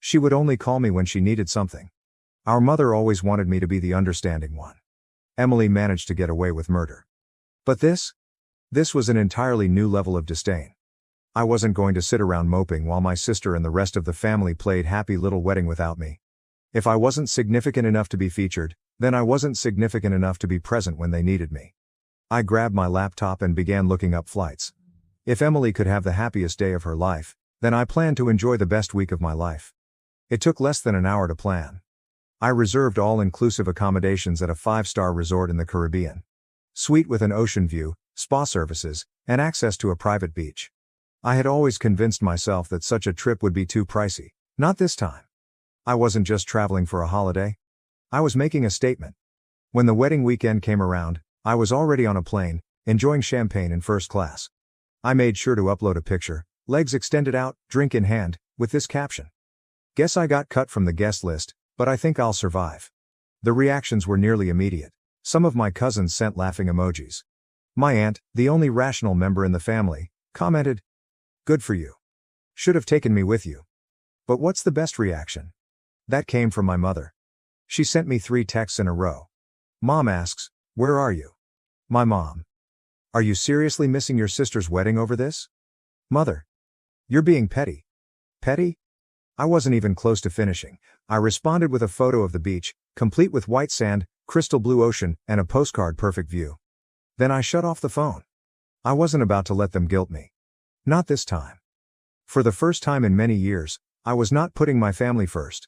She would only call me when she needed something. Our mother always wanted me to be the understanding one. Emily managed to get away with murder. But this was an entirely new level of disdain. I wasn't going to sit around moping while my sister and the rest of the family played happy little wedding without me. If I wasn't significant enough to be featured, then I wasn't significant enough to be present when they needed me. I grabbed my laptop and began looking up flights. If Emily could have the happiest day of her life, then I planned to enjoy the best week of my life. It took less than an hour to plan. I reserved all-inclusive accommodations at a 5-star resort in the Caribbean. Suite with an ocean view, spa services, and access to a private beach. I had always convinced myself that such a trip would be too pricey. Not this time. I wasn't just traveling for a holiday. I was making a statement. When the wedding weekend came around, I was already on a plane, enjoying champagne in first class. I made sure to upload a picture, legs extended out, drink in hand, with this caption. Guess I got cut from the guest list, but I think I'll survive. The reactions were nearly immediate. Some of my cousins sent laughing emojis. My aunt, the only rational member in the family, commented, "Good for you. Should have taken me with you." But what's the best reaction? That came from my mother. She sent me 3 texts in a row. Mom asks, "Where are you?" My mom. "Are you seriously missing your sister's wedding over this?" Mother. "You're being petty." Petty? I wasn't even close to finishing. I responded with a photo of the beach, complete with white sand, crystal blue ocean, and a postcard perfect view. Then I shut off the phone. I wasn't about to let them guilt me. Not this time. For the first time in many years, I was not putting my family first.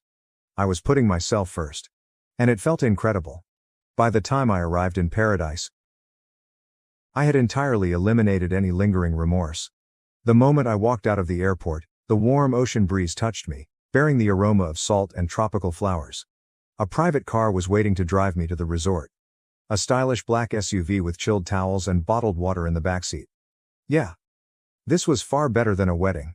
I was putting myself first. And it felt incredible. By the time I arrived in paradise, I had entirely eliminated any lingering remorse. The moment I walked out of the airport, the warm ocean breeze touched me, bearing the aroma of salt and tropical flowers. A private car was waiting to drive me to the resort. A stylish black SUV with chilled towels and bottled water in the backseat. Yeah. This was far better than a wedding.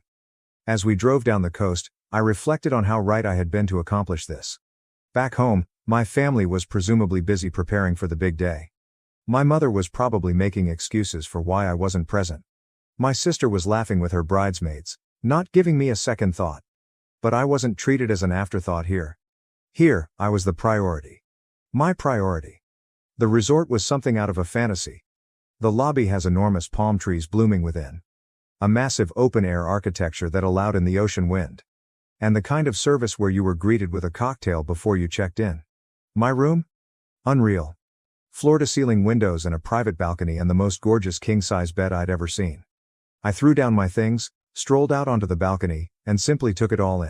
As we drove down the coast, I reflected on how right I had been to accomplish this. Back home, my family was presumably busy preparing for the big day. My mother was probably making excuses for why I wasn't present. My sister was laughing with her bridesmaids, not giving me a second thought. But I wasn't treated as an afterthought here. Here, I was the priority. My priority. The resort was something out of a fantasy. The lobby has enormous palm trees blooming within. A massive open-air architecture that allowed in the ocean wind. And the kind of service where you were greeted with a cocktail before you checked in. My room? Unreal. Floor-to-ceiling windows and a private balcony and the most gorgeous king-size bed I'd ever seen. I threw down my things, strolled out onto the balcony, and simply took it all in.